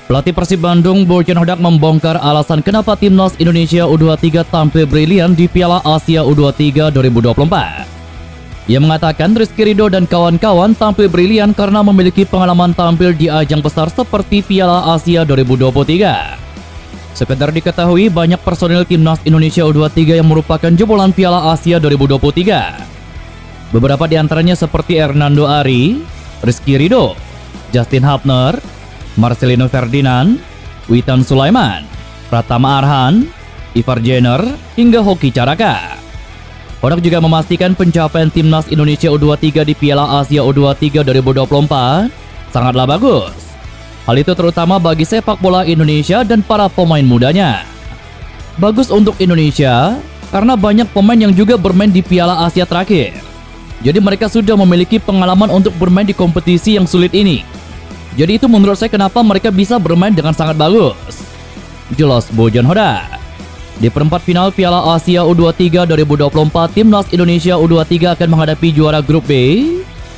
Pelatih Persib Bandung, Bojan Hodak membongkar alasan kenapa timnas Indonesia U23 tampil brilian di Piala Asia U23 2024. Ia mengatakan Rizky Ridho dan kawan-kawan tampil brilian karena memiliki pengalaman tampil di ajang besar seperti Piala Asia 2023. Sekedar diketahui, banyak personil timnas Indonesia U23 yang merupakan jebolan Piala Asia 2023. Beberapa di antaranya seperti Hernando Ari, Rizky Ridho, Justin Hapner, Marcelino Ferdinand, Witan Sulaiman, Pratama Arhan, Ivar Jenner, hingga Hoki Caraka. Hodak juga memastikan pencapaian timnas Indonesia U23 di Piala Asia U23 2024 sangatlah bagus. Hal itu terutama bagi sepak bola Indonesia dan para pemain mudanya. Bagus untuk Indonesia karena banyak pemain yang juga bermain di Piala Asia terakhir. Jadi mereka sudah memiliki pengalaman untuk bermain di kompetisi yang sulit ini. Jadi itu menurut saya kenapa mereka bisa bermain dengan sangat bagus. Jelas Bojan Hodak. Di perempat final Piala Asia U23 2024, timnas Indonesia U23 akan menghadapi juara grup B,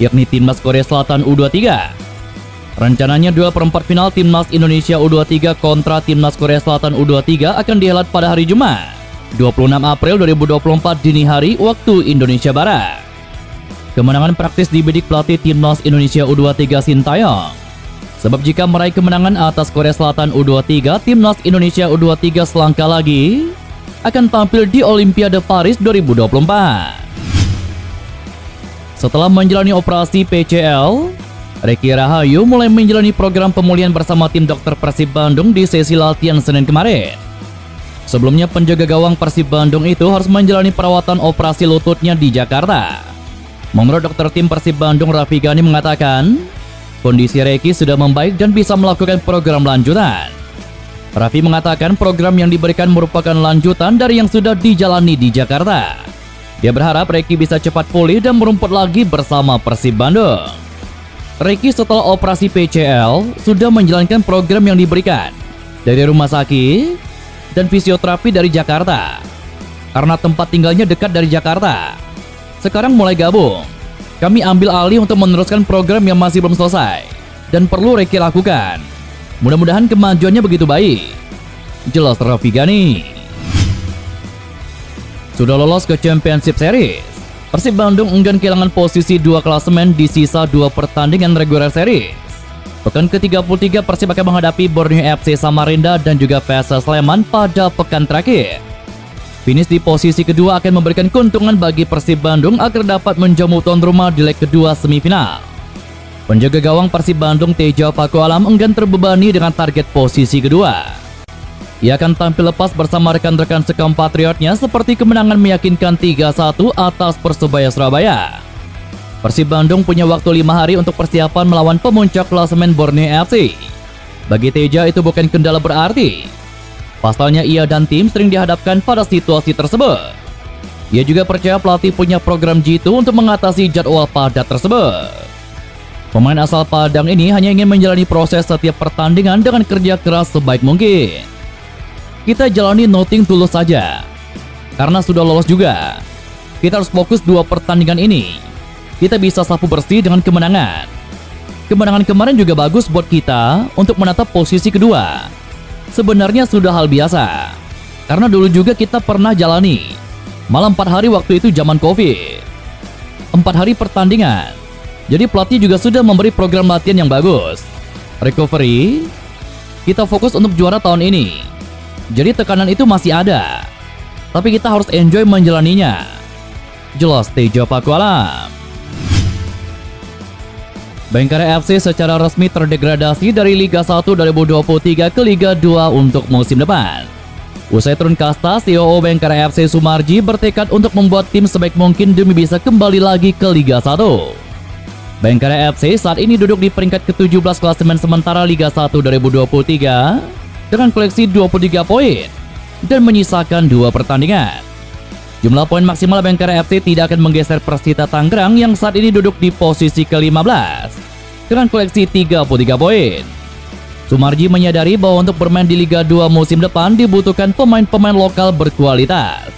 yakni timnas Korea Selatan U23. Rencananya duel perempat final timnas Indonesia U23 kontra timnas Korea Selatan U23 akan dihelat pada hari Jumat, 26 April 2024 dini hari waktu Indonesia Barat. Kemenangan praktis dibidik pelatih timnas Indonesia U23 Sintayong. Sebab jika meraih kemenangan atas Korea Selatan U23, timnas Indonesia U23 selangkah lagi akan tampil di Olimpiade Paris 2024. Setelah menjalani operasi PCL, Reky Rahayu mulai menjalani program pemulihan bersama tim dokter Persib Bandung di sesi latihan Senin kemarin. Sebelumnya penjaga gawang Persib Bandung itu harus menjalani perawatan operasi lututnya di Jakarta. Menurut dokter tim Persib Bandung Raffi Ghani mengatakan, kondisi Reky sudah membaik dan bisa melakukan program lanjutan. Raffi mengatakan program yang diberikan merupakan lanjutan dari yang sudah dijalani di Jakarta. Dia berharap Reky bisa cepat pulih dan merumput lagi bersama Persib Bandung. Reky setelah operasi PCL sudah menjalankan program yang diberikan dari rumah sakit dan fisioterapi dari Jakarta. Karena tempat tinggalnya dekat dari Jakarta, sekarang mulai gabung. Kami ambil alih untuk meneruskan program yang masih belum selesai dan perlu Reky lakukan. Mudah-mudahan kemajuannya begitu baik. Jelas Raffi Ghani. Sudah lolos ke Championship Series, Persib Bandung enggan kehilangan posisi 2 klasemen di sisa 2 pertandingan regular series. Pekan ke-33 Persib akan menghadapi Borneo FC Samarinda dan juga PSS Sleman pada pekan terakhir. Finish di posisi kedua akan memberikan keuntungan bagi Persib Bandung agar dapat menjamu tuan rumah di leg kedua semifinal. Penjaga gawang Persib Bandung Teja Pakualam enggan terbebani dengan target posisi kedua. Ia akan tampil lepas bersama rekan-rekan sekompatriotnya seperti kemenangan meyakinkan 3-1 atas Persebaya Surabaya. Persib Bandung punya waktu 5 hari untuk persiapan melawan pemuncak klasemen Borneo FC. Bagi Teja itu bukan kendala berarti. Pasalnya ia dan tim sering dihadapkan pada situasi tersebut. Ia juga percaya pelatih punya program jitu untuk mengatasi jadwal padat tersebut. Pemain asal Padang ini hanya ingin menjalani proses setiap pertandingan dengan kerja keras sebaik mungkin. Kita jalani nothing tulus saja, karena sudah lolos juga. Kita harus fokus 2 pertandingan ini. Kita bisa sapu bersih dengan kemenangan. Kemenangan kemarin juga bagus buat kita untuk menatap posisi kedua. Sebenarnya sudah hal biasa, karena dulu juga kita pernah jalani. Malam 4 hari waktu itu zaman Covid. 4 hari pertandingan. Jadi pelatih juga sudah memberi program latihan yang bagus. Recovery, kita fokus untuk juara tahun ini. Jadi tekanan itu masih ada, tapi kita harus enjoy menjalaninya. Jelas Teja Pakualam. Bayangkara FC secara resmi terdegradasi dari Liga 1 2023 ke Liga 2 untuk musim depan. Usai turun kasta, CEO Bayangkara FC Sumarji bertekad untuk membuat tim sebaik mungkin demi bisa kembali lagi ke Liga 1. Bayangkara FC saat ini duduk di peringkat ke-17 klasemen sementara Liga 1 2023 dengan koleksi 23 poin dan menyisakan 2 pertandingan. Jumlah poin maksimal Bayangkara FC tidak akan menggeser Persita Tangerang yang saat ini duduk di posisi ke-15 dengan koleksi 33 poin. Sumarji menyadari bahwa untuk bermain di Liga 2 musim depan dibutuhkan pemain-pemain lokal berkualitas.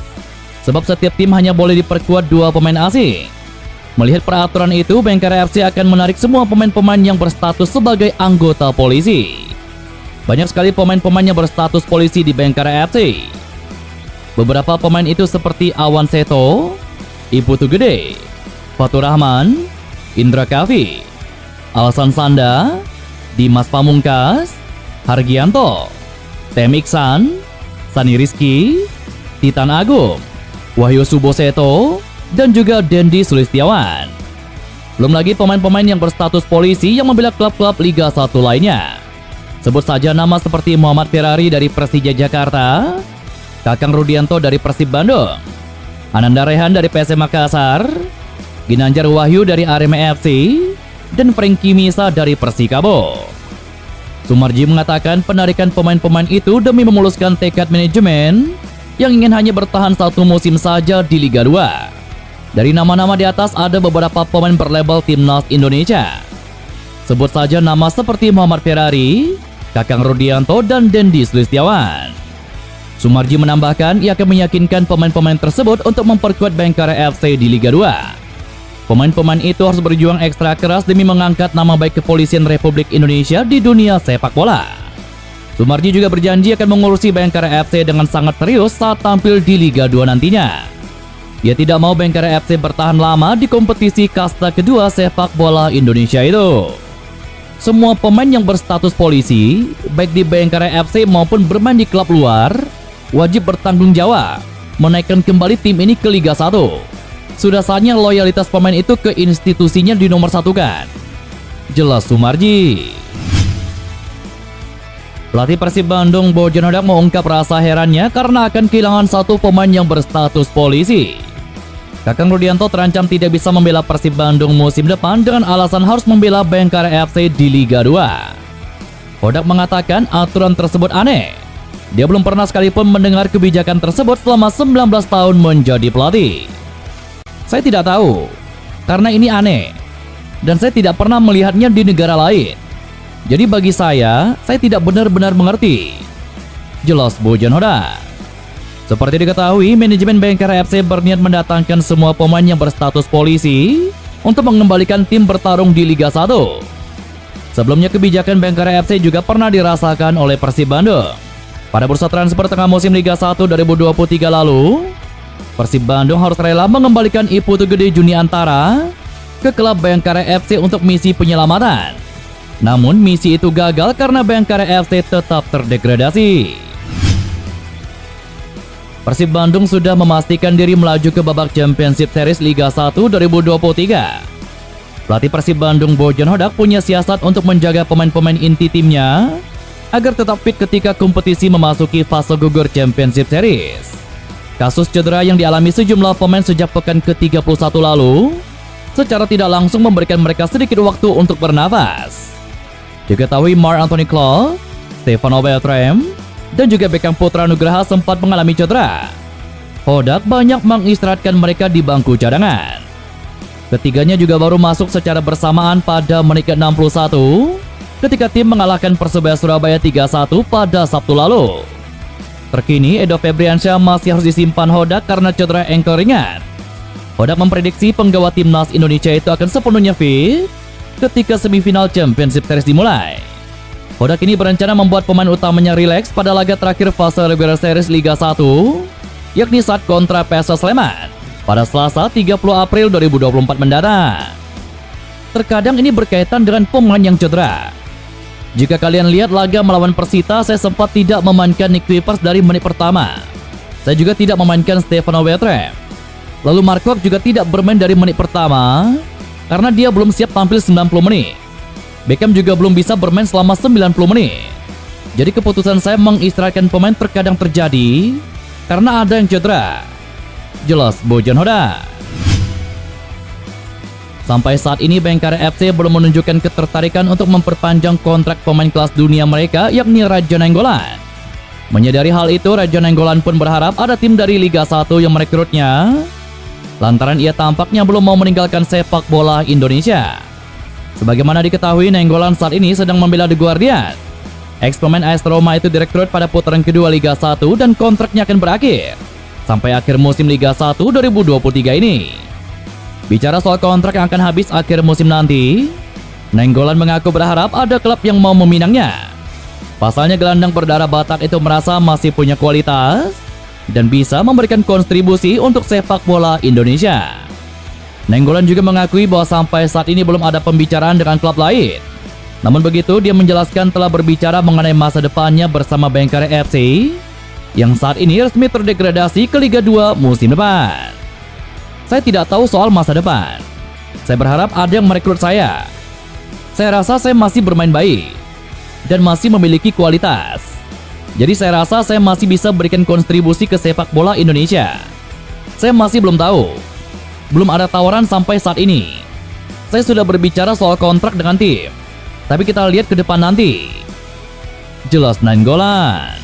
Sebab setiap tim hanya boleh diperkuat 2 pemain asing. Melihat peraturan itu, Bayangkara FC akan menarik semua pemain-pemain yang berstatus sebagai anggota polisi. Banyak sekali pemain-pemain yang berstatus polisi di Bayangkara FC. Beberapa pemain itu seperti Awan Seto, Iputu Gede, Fatur Rahman, Indra Kavi, Alsan Sanda, Dimas Pamungkas, Hargianto, Tem Iksan, Sani Rizky, Titan Agung, Wahyu Suboseto, dan juga Dendi Sulistiawan. Belum lagi pemain-pemain yang berstatus polisi yang membela klub-klub Liga 1 lainnya. Sebut saja nama seperti Muhammad Ferrari dari Persija Jakarta, Kakang Rudianto dari Persib Bandung, Ananda Rehan dari PSM Makassar, Ginanjar Wahyu dari Arema FC, dan Frankie Misa dari Persikabo. Sumarji mengatakan penarikan pemain-pemain itu demi memuluskan tekad manajemen yang ingin hanya bertahan 1 musim saja di Liga 2. Dari nama-nama di atas ada beberapa pemain berlabel Timnas Indonesia. Sebut saja nama seperti Muhammad Ferrari, Kakang Rudianto, dan Dendi Sulistiawan. Sumarji menambahkan ia akan meyakinkan pemain-pemain tersebut untuk memperkuat Bayangkara FC di Liga 2. Pemain-pemain itu harus berjuang ekstra keras demi mengangkat nama baik kepolisian Republik Indonesia di dunia sepak bola. Sumarji juga berjanji akan mengurusi Bayangkara FC dengan sangat serius saat tampil di Liga 2 nantinya. Ia tidak mau Bayangkara FC bertahan lama di kompetisi kasta kedua sepak bola Indonesia itu. Semua pemain yang berstatus polisi, baik di Bayangkara FC maupun bermain di klub luar, wajib bertanggung jawab menaikkan kembali tim ini ke Liga 1. Sudah saatnya loyalitas pemain itu ke institusinya dinomorsatukan, jelas Sumarji. Pelatih Persib Bandung Bojan Hodak mengungkap rasa herannya karena akan kehilangan 1 pemain yang berstatus polisi. Kakang Rudianto terancam tidak bisa membela Persib Bandung musim depan dengan alasan harus membela Bayangkara FC di Liga 2. Hodak mengatakan aturan tersebut aneh. Dia belum pernah sekalipun mendengar kebijakan tersebut selama 19 tahun menjadi pelatih. Saya tidak tahu, karena ini aneh, dan saya tidak pernah melihatnya di negara lain. Jadi bagi saya tidak benar-benar mengerti, jelas Bojan Hodak. Seperti diketahui, manajemen Bayangkara FC berniat mendatangkan semua pemain yang berstatus polisi untuk mengembalikan tim bertarung di Liga 1. Sebelumnya kebijakan Bayangkara FC juga pernah dirasakan oleh Persib Bandung. Pada bursa transfer tengah musim Liga 1 2023 lalu, Persib Bandung harus rela mengembalikan Iputu Gede Juni Antara ke klub Bayangkara FC untuk misi penyelamatan. Namun misi itu gagal karena Bayangkara FC tetap terdegradasi. Persib Bandung sudah memastikan diri melaju ke babak Championship Series Liga 1 2023. Pelatih Persib Bandung Bojan Hodak punya siasat untuk menjaga pemain-pemain inti timnya agar tetap fit ketika kompetisi memasuki fase gugur Championship Series. Kasus cedera yang dialami sejumlah pemain sejak pekan ke-31 lalu secara tidak langsung memberikan mereka sedikit waktu untuk bernafas. Diketahui Marc Anthony Klopp, Stefano Beltram, dan juga Beckham Putra Nugraha sempat mengalami cedera. Hodak banyak mengistirahatkan mereka di bangku cadangan. Ketiganya juga baru masuk secara bersamaan pada menit ke-61 ketika tim mengalahkan Persebaya Surabaya 3-1 pada Sabtu lalu. Terkini Edo Febriansyah masih harus disimpan Hodak karena cedera engkel ringan. Hodak memprediksi penggawa timnas Indonesia itu akan sepenuhnya fit ketika semifinal Championship Series dimulai. Hodak ini berencana membuat pemain utamanya rileks pada laga terakhir fase regular series Liga 1, yakni saat kontra PSS Sleman pada Selasa 30 April 2024 mendatang. Terkadang ini berkaitan dengan pemain yang cedera. Jika kalian lihat laga melawan Persita, saya sempat tidak memainkan Nick Kuipers dari menit pertama. Saya juga tidak memainkan Stefano Beltram. Lalu Markov juga tidak bermain dari menit pertama karena dia belum siap tampil 90 menit. Beckham juga belum bisa bermain selama 90 menit. Jadi keputusan saya mengistirahatkan pemain terkadang terjadi karena ada yang cedera, jelas Bojan Hodak. Sampai saat ini Bayangkara FC belum menunjukkan ketertarikan untuk memperpanjang kontrak pemain kelas dunia mereka, yakni Raja Nainggolan. Menyadari hal itu, Raja Nainggolan pun berharap ada tim dari Liga 1 yang merekrutnya, lantaran ia tampaknya belum mau meninggalkan sepak bola Indonesia. Sebagaimana diketahui, Nainggolan saat ini sedang membela The Guardian. Ex-pemain AS Roma itu direkrut pada putaran kedua Liga 1 dan kontraknya akan berakhir sampai akhir musim Liga 1 2023 ini. Bicara soal kontrak yang akan habis akhir musim nanti, Nainggolan mengaku berharap ada klub yang mau meminangnya. Pasalnya gelandang berdarah Batak itu merasa masih punya kualitas dan bisa memberikan kontribusi untuk sepak bola Indonesia. Nainggolan juga mengakui bahwa sampai saat ini belum ada pembicaraan dengan klub lain. Namun begitu, dia menjelaskan telah berbicara mengenai masa depannya bersama Bayangkara FC yang saat ini resmi terdegradasi ke Liga 2 musim depan. Saya tidak tahu soal masa depan. Saya berharap ada yang merekrut saya. Saya rasa saya masih bermain baik dan masih memiliki kualitas. Jadi saya rasa saya masih bisa berikan kontribusi ke sepak bola Indonesia. Saya masih belum tahu. Belum ada tawaran sampai saat ini. Saya sudah berbicara soal kontrak dengan tim. Tapi kita lihat ke depan nanti. Jelas Nainggolan.